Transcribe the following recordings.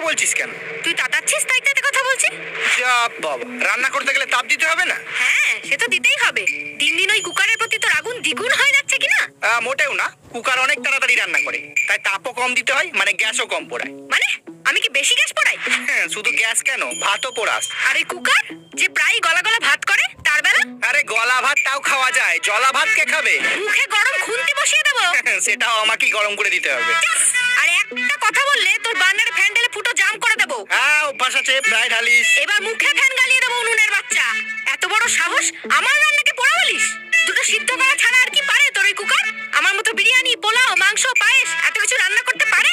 বলছিস কেন? তুই তাতাচ্ছিস তাই তাতে কথা বলছি। যা বাবা, রান্না করতে গেলে তাপ দিতে হবে না? হ্যাঁ, সে তো দিতেই হবে। দিন দিন ওই কুকারের প্রতি তোর আগুন দ্বিগুণ হয়ে যাচ্ছে কিনা? মোটেও না, কুকার অনেক তাড়াতাড়ি রান্না করে, তাই তাপও কম দিতে হয়, মানে গ্যাসও কম পোড়ায়। মানে আমি কি বেশি গ্যাস পোড়াই? হ্যাঁ, শুধু গ্যাস কেন, ভাতও পোড়াস। আর ওই কুকার যে প্রায় গলা গলা ভাত করে, তার বেলা? আরে গলা ভাত তাও খাওয়া যায়, জলা ভাত কে খাবে? মুখে গরম খুন্তি বসিয়ে দেবো। সেটাও আমাকেই গরম করে দিতে হবে। আর একটা কথা বললে তোর বান্নারে ফ্যান ঢেলে ফুটো জাম করে দেবো। হ্যাঁ, অভ্যাস আছে, প্রায় ঢালিস। এবার মুখে ফ্যান গালিয়ে দেবো উনুনের বাচ্চা। এত বড় সাহস আমার রান্নাকে পোড়া বলিস? দুটো সিদ্ধ করা ছাড়া আর কি পারে তোর ওই কুকার? আমার মতো বিরিয়ানি, পোলাও, মাংস, পায়েস এত কিছু রান্না করতে পারে?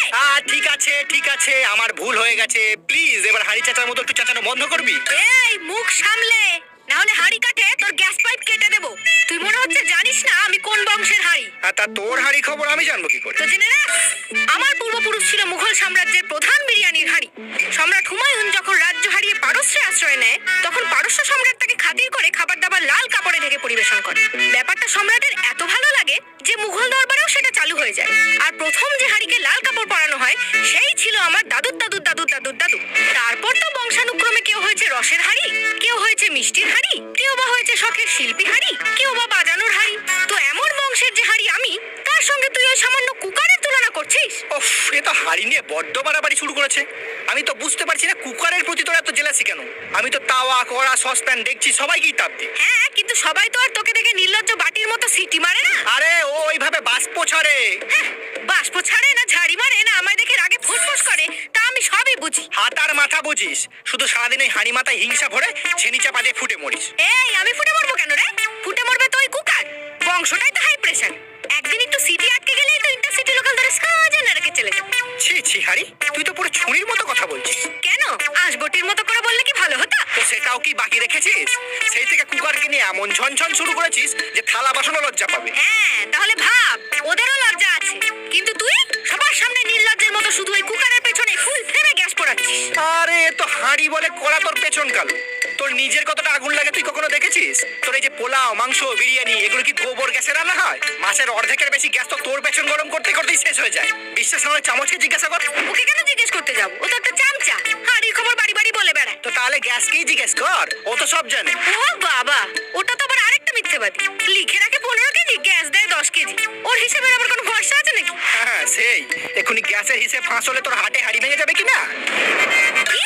ঠিক আছে ঠিক আছে, আমার ভুল হয়ে গেছে। প্লিজ এবার হাঁড়ি চাচার মতো একটু চাচানো বন্ধ করবি? এই মুখ সামলে, না হলে হাঁড়ি কাটে তোর গ্যাস পাইপ কেটে দেবো। তুই মনে হচ্ছে জানিস না আমি কোন বংশের হাঁড়ি। তা তোর হাঁড়ি খবর আমি জানবো কি করে? তো জেনে রাখ, আমার পূর্বপুরুষ ছিল মুঘল সাম্রাজ্যের প্রধান বিরিয়ানির হাঁড়ি। সম্রাট হুমায়ুন যখন রাজ্য হারিয়ে পারস্যে আশ্রয় নেয়, তখন পারস্য সম্রাট তাকে খাতির করে খাবার দাবার লাল কাপড়ে ঢেকে পরিবেশন করে। ব্যাপারটা সম্রাটের এত ভালো লাগে যে মুঘল দরবারেও সেটা চালু হয়ে যায়। আর প্রথম যে হাঁড়িকে লাল কাপড় পরানো হয় সেই ছিল আমার দাদুর দাদুর দাদুর দাদুর দাদু। তারপর তো বংশানুক্রমে কেউ হয়েছে রসের হাঁড়ি, কেউ হয়েছে মিষ্টির হাঁড়ি, কেউ বা হয়েছে শখের শিল্পী হাঁড়ি, কেউ বা বাজানোর হাঁড়ি। তো এমন বংশের যে হাঁড়ি আমি, তার সঙ্গে তুই ওই সামান্য কুকারের তুলনা করছিস? ওফ, এ তো হাঁড়ি নিয়ে বড্ড বাড়াবাড়ি শুরু করেছে। আমি তো বুঝতে পারছি না কুকারের প্রতি তোর এত জেলাসি কেন। আমি তো তাওয়া, কড়া, সসপ্যান দেখছি সবাইকেই তাপ দিই। হ্যাঁ, কিন্তু সবাই তো আর তোকে দেখে নির্লজ্জ বাটির মতো সিটি মারে না। আরে ও ওইভাবে বাষ্প ছাড়ে। হ্যাঁ, বাষ্প ছাড়ে না ঝাড়ি মারে না আমায় দেখে রাগে ফুসফুস করে, তা আমি সবই বুঝি। হাত আর মাথা বুঝিস, শুধু সারাদিন ওই হাঁড়ি মাথায় হিংসা ভরে ছেনি চাপা দিয়ে ফুটে মরিস। এই আমি ফুটে মরবো কেন রে? ফুটে মরবে তো ওই কুকার, বংশটাই তো হাই প্রেশার। একদিন একটু সিটি আটকে গেলেই তো ইন্টারসিটি লোকাল ধরে সাজে না রেখে চলে যাবে। ছি ছি হাঁড়ি, তুই তো পুরো ছুরির মতো কথা বলছিস। কেন, আঁশবটির মতো করে বললে কি ভালো হতো? তো সেটাও কি বাকি রেখেছিস? সেই থেকে কুকারকে নিয়ে এমন ঝনঝন শুরু করেছিস যে থালা বাসনও লজ্জা পাবে। হ্যাঁ, তাহলে ভাব ওদেরও লজ্জা আছে, কিন্তু তুই সবার সামনে নির্লজ্জের মতো শুধু ওই কুকারের পেছনে ফুল ফেলে গ্যাস পোড়াচ্ছিস। আরে তো হাঁড়ি বলে কড়া তোর পেছন কালো। তোর নিজের কতটা আগুন লাগে তুই কখনো দেখেছিস? তোর এই যে পোলাও, মাংস, বিরিয়ানি এগুলো কি গোবর গ্যাসে রান্না হয়? মাসের অর্ধেকের বেশি গ্যাস তো তোর পেছন গরম করতে করতেই শেষ হয়ে যায়। বিশ্বাস না হলে চামচকে জিজ্ঞাসা কর। ওকে কেন জিজ্ঞেস করতে যাবো? ও তো একটা চামচা, হাঁড়ির খবর বাড়ি বাড়ি বলে বেড়ায়। তো তাহলে গ্যাসকেই জিজ্ঞেস কর, ও তো সব জানে। ও বাবা, ওটা তো আবার আরেকটা মিথ্যেবাদী। লিখে রাখে 15 কেজি, গ্যাস দেয় 10 কেজি। ওর হিসেবের আবার কোনো ভরসা আছে নাকি? হ্যাঁ সেই, এখনই গ্যাসের হিসেব ফাঁস হলে তোর হাটে হাঁড়ি ভেঙে যাবে কিনা। কি?